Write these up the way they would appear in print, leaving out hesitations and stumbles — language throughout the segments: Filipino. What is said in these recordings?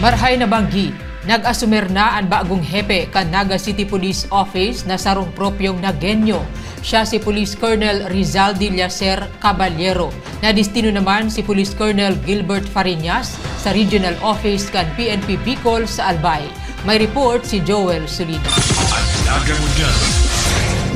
Marhay na banggi, nag-asumer na ang bagong hepe kan Naga City Police Office na sarong propyong Nagenyo. Siya si Police Colonel Rizaldi Llacer Caballero. Nadistino naman si Police Colonel Gilbert Fariñas sa Regional Office kan PNP Bicol sa Albay. May report si Joel Solino.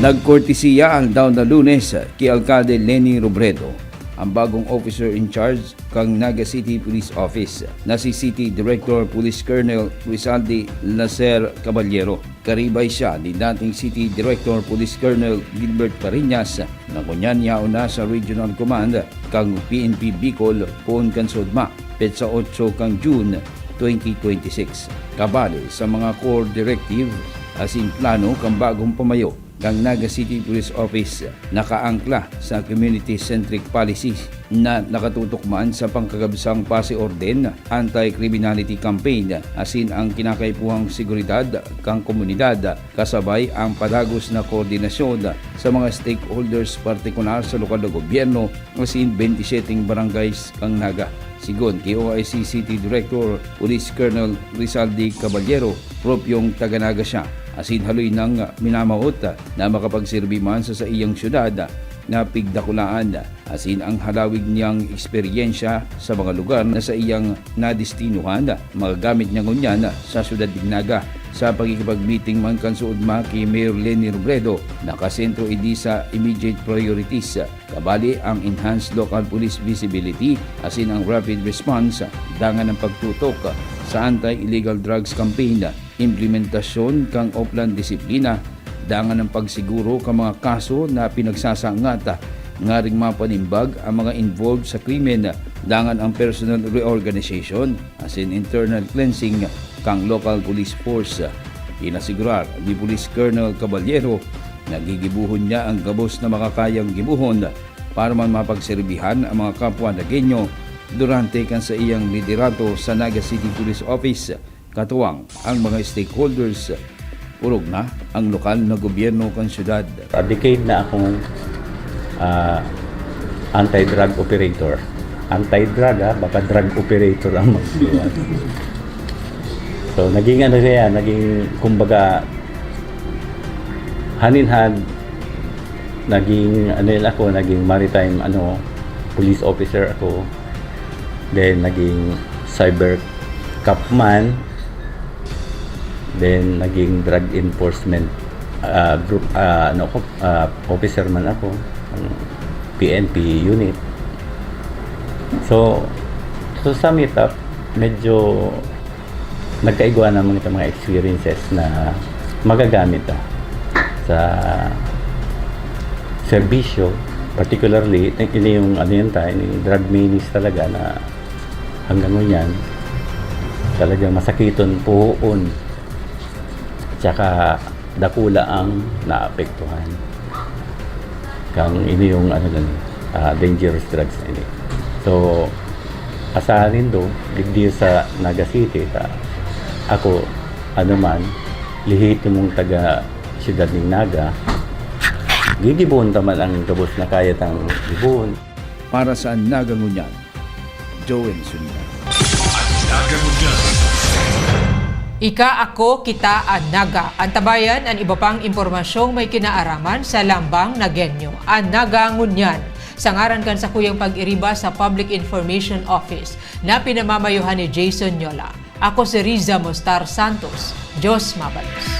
Nagkortesiya ang daw na Lunes kay Alcalde Leni Robredo ang bagong officer in charge kang Naga City Police Office na si City Director Police Colonel Rizaldi Llacer Caballero. Karibay siya ni dating City Director Police Colonel Gilbert Fariñas na kunyan niya una sa Regional Command kang PNP Bicol poon kan Sodma petsa 8 kang June 2026. Kabali sa mga core directive asin plano kang bagong pamayo kang Naga City Police Office nakaangkla sa community-centric policies na nakatutok man sa pangkagabsang pasi-orden, anti-criminality campaign asin ang kinakaipuhang seguridad kang komunidad kasabay ang padagos na koordinasyon sa mga stakeholders partikular sa lokal na gobyerno asin 27 barangays kang Naga. Sigon kay OIC City Director Police Colonel Rizaldi Caballero, propyong taga-Naga siya. Asin haloy nang minamahot na makapagsilbi man sa iyang syudad na pigdakulaan. Asin ang halawig niyang eksperyensya sa mga lugar na sa iyang nadistinuhan, magagamit niya ngunyan sa syudad ng Naga. Sa pagkikipag-meeting man kan Sodma kay Mayor Leni Robredo, nakasentro idi sa immediate priorities. Kabali ang enhanced local police visibility, asin ang rapid response, dangan ng pagtutok sa anti-illegal drugs campaign, implementasyon kang Oplan disiplina, dangan ng pagsiguro kang mga kaso na pinagsasangat nga ring mapanimbag ang mga involved sa krimen, dangan ang personal reorganization asin internal cleansing kang local police force. Inasigurar ni Police Colonel Caballero na gigibuhon niya ang gabos na makakayang gibuhon para man mapagserbihan ang mga kapwa Nagenyo durante kan sa iyang liderato sa Naga City Police Office. Katuwang ang mga stakeholders, urog na ang lokal na gobyerno kan syudad. A decade na akong anti-drug operator. Anti-drug baka drug operator ang magsuwan. So naging ano siya, naging kumbaga hand-in-hand, naging ako, naging maritime police officer ako. Then naging cyber capman. Then naging drug enforcement group officer man ako ng PNP unit. So to sum it up, medyo nagkaigwa naman itong mga experiences na magagamit sa serbisyo, particularly ini yung drug menace talaga na hanggang ngayon talagang masakiton puhuon. Tsaka dakula ang naapektuhan kang ini yung dangerous drugs ini. So asahan do digdi sa Naga City ako lihit mong taga siyudad ng Naga gigibuhon taman ang gabos na kaya tang gibuhon. Para sa Naga Ngunyan, Joel Solino. Ika, ako, kita, ang Naga. Antabayan ang iba pang impormasyong may kinaaraman sa Lambang Nagenyo. Ang Naga Ngunyan. Sangaran kan sa kuyang pag-iriba sa Public Information Office na pinamamayuhan ni Jason Nyola. Ako si Riza Mostar Santos. Diyos mabalos.